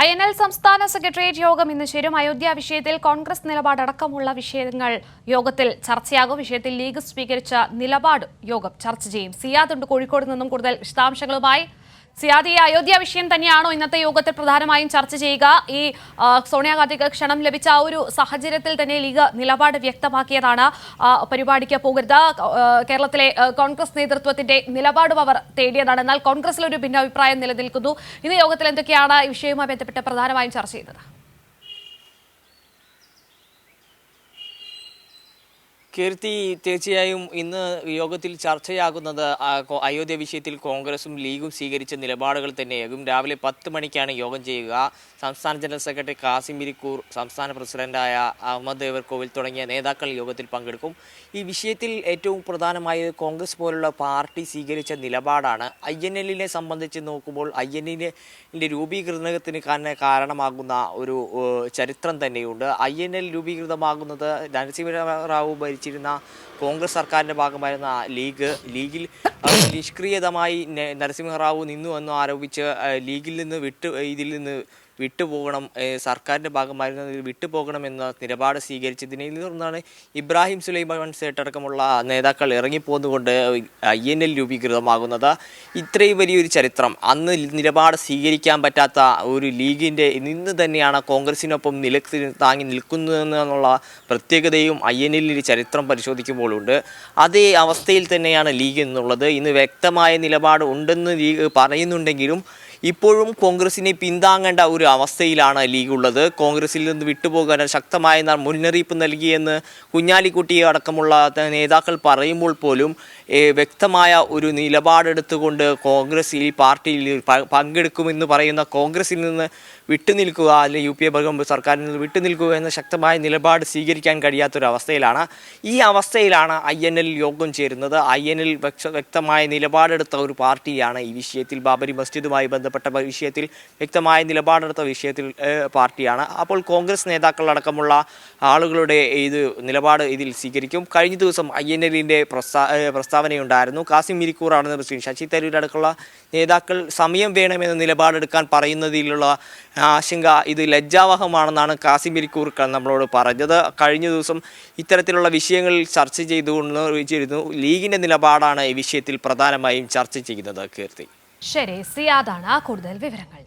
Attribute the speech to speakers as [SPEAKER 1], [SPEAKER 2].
[SPEAKER 1] INL സംസ്ഥാന secretariat യോഗം ഇന്ന് ചേരും. അയോധ്യ വിഷയത്തിൽ കോൺഗ്രസ് നിലപാടടക്കമുള്ള വിഷയങ്ങൾ യോഗത്തിൽ ചർച്ചയാകും. വിഷയത്തിൽ ലീഗ് സ്വീകരിച്ച നിലപാട് യോഗം ചർച്ച ചെയ്യും. സിയാദ് ഉണ്ട് കോഴിക്കോട് നിന്നും കൂടുതൽ വിശദാംശങ്ങളുമായി. സിയാദ്, ഈ അയോധ്യ വിഷയം തന്നെയാണോ ഇന്നത്തെ യോഗത്തിൽ പ്രധാനമായും ചർച്ച ചെയ്യുക? ഈ സോണിയാഗാന്ധിക്ക് ക്ഷണം ലഭിച്ച ആ ഒരു സാഹചര്യത്തിൽ തന്നെ ലീഗ് നിലപാട് വ്യക്തമാക്കിയതാണ്. പരിപാടിക്ക് പോകരുത്, കേരളത്തിലെ കോൺഗ്രസ് നേതൃത്വത്തിന്റെ നിലപാടും അവർ തേടിയതാണ്. എന്നാൽ കോൺഗ്രസിൽ ഒരു ഭിന്നാഭിപ്രായം നിലനിൽക്കുന്നു. ഇന്ന് യോഗത്തിൽ എന്തൊക്കെയാണ് ഈ വിഷയവുമായി ബന്ധപ്പെട്ട് പ്രധാനമായും ചർച്ച ചെയ്തത്?
[SPEAKER 2] കീർത്തി, തീർച്ചയായും ഇന്ന് യോഗത്തിൽ ചർച്ചയാകുന്നത് അയോധ്യ വിഷയത്തിൽ കോൺഗ്രസും ലീഗും സ്വീകരിച്ച നിലപാടുകൾ തന്നെയാകും. രാവിലെ 10 മണിക്കാണ് യോഗം ചെയ്യുക. സംസ്ഥാന ജനറൽ സെക്രട്ടറി കാസിം ഇരിക്കൂർ, സംസ്ഥാന പ്രസിഡന്റായ അഹമ്മദ് ദേവർകോവിൽ തുടങ്ങിയ നേതാക്കൾ യോഗത്തിൽ പങ്കെടുക്കും. ഈ വിഷയത്തിൽ ഏറ്റവും പ്രധാനമായത് കോൺഗ്രസ് പോലുള്ള പാർട്ടി സ്വീകരിച്ച നിലപാടാണ്. INL സംബന്ധിച്ച് നോക്കുമ്പോൾ INL രൂപീകരണത്തിന് കാരണമാകുന്ന ഒരു ചരിത്രം തന്നെയുണ്ട്. INL രൂപീകൃതമാകുന്നത് നരസിംഹറാവു ഭരിച്ചിരുന്ന കോൺഗ്രസ് സർക്കാരിൻ്റെ ഭാഗമായിരുന്ന ലീഗിൽ നിഷ്ക്രിയതമായി നരസിംഹറാവു നിന്നു എന്ന് ആരോപിച്ച് ലീഗിൽ നിന്ന് വിട്ടുപോകണം, സർക്കാരിൻ്റെ ഭാഗമായിരുന്നതിൽ വിട്ടുപോകണമെന്ന നിലപാട് സ്വീകരിച്ചതിനെ തുടർന്നാണ് ഇബ്രാഹിം സുലൈമാൻ സേട്ടടക്കമുള്ള നേതാക്കൾ ഇറങ്ങിപ്പോന്നുകൊണ്ട് INL രൂപീകൃതമാകുന്നത്. ഇത്രയും വലിയൊരു ചരിത്രം, അന്ന് നിലപാട് സ്വീകരിക്കാൻ പറ്റാത്ത ഒരു ലീഗിൻ്റെ ഇന്ന് തന്നെയാണ് കോൺഗ്രസിനൊപ്പം താങ്ങി നിൽക്കുന്നതെന്നുള്ള പ്രത്യേകതയും INL ചരിത്രം പരിശോധിക്കുമ്പോഴുണ്ട്. അതേ അവസ്ഥയിൽ തന്നെയാണ് ലീഗ് എന്നുള്ളത്. ഇന്ന് വ്യക്തമായ നിലപാട് ഉണ്ടെന്ന് ലീഗ് പറയുന്നുണ്ടെങ്കിലും ഇപ്പോഴും കോൺഗ്രസിനെ പിന്താങ്ങേണ്ട ഒരു അവസ്ഥയിലാണ് ലീഗ് ഉള്ളത്. കോൺഗ്രസിൽ നിന്ന് വിട്ടുപോകാൻ ശക്തമായ മുന്നറിയിപ്പ് നൽകിയെന്ന് കുഞ്ഞാലിക്കുട്ടി അടക്കമുള്ള നേതാക്കൾ പറയുമ്പോൾ പോലും വ്യക്തമായ ഒരു നിലപാടെടുത്തുകൊണ്ട് കോൺഗ്രസ് ഈ പാർട്ടിയിൽ പങ്കെടുക്കുമെന്ന് പറയുന്ന കോൺഗ്രസിൽ നിന്ന് വിട്ടുനിൽക്കുക, അല്ലെങ്കിൽ UPA സർക്കാരിൽ നിന്ന് വിട്ടുനിൽക്കുക എന്ന ശക്തമായ നിലപാട് സ്വീകരിക്കാൻ കഴിയാത്തൊരവസ്ഥയിലാണ്. ഈ അവസ്ഥയിലാണ് INL യോഗം ചേരുന്നത്. INL വ്യക്തമായ നിലപാടെടുത്ത ഒരു പാർട്ടിയാണ് ഈ വിഷയത്തിൽ. ബാബരി മസ്ജിദുമായി ബന്ധപ്പെട്ട വിഷയത്തിൽ വ്യക്തമായ നിലപാടെടുത്ത പാർട്ടിയാണ്. അപ്പോൾ കോൺഗ്രസ് നേതാക്കളടക്കമുള്ള ആളുകളുടെ നിലപാട് ഇതിൽ സ്വീകരിക്കും. കഴിഞ്ഞ ദിവസം INL പ്രസ്താവനയുണ്ടായിരുന്നു. കാസിം ഇരിക്കൂറാണ് പ്രസിഡന്റ്. ശശി തരൂർ അടക്കമുള്ള നേതാക്കൾ സമയം വേണമെന്ന നിലപാടെടുക്കാൻ പറയുന്നതിലുള്ള ആശങ്ക ഇത് ലജ്ജാവഹമാണെന്നാണ് കാസിം ഇരിക്കൂർ നമ്മളോട് പറഞ്ഞത്. കഴിഞ്ഞ ദിവസം ഇത്തരത്തിലുള്ള വിഷയങ്ങളിൽ ചർച്ച ചെയ്തിരുന്നു. ലീഗിന്റെ നിലപാടാണ് ഈ വിഷയത്തിൽ പ്രധാനമായും ചർച്ച ചെയ്യുന്നത്. കീർത്തി,
[SPEAKER 1] ശരി, സിയാദാണ് കൂടുതൽ വിവരങ്ങൾ.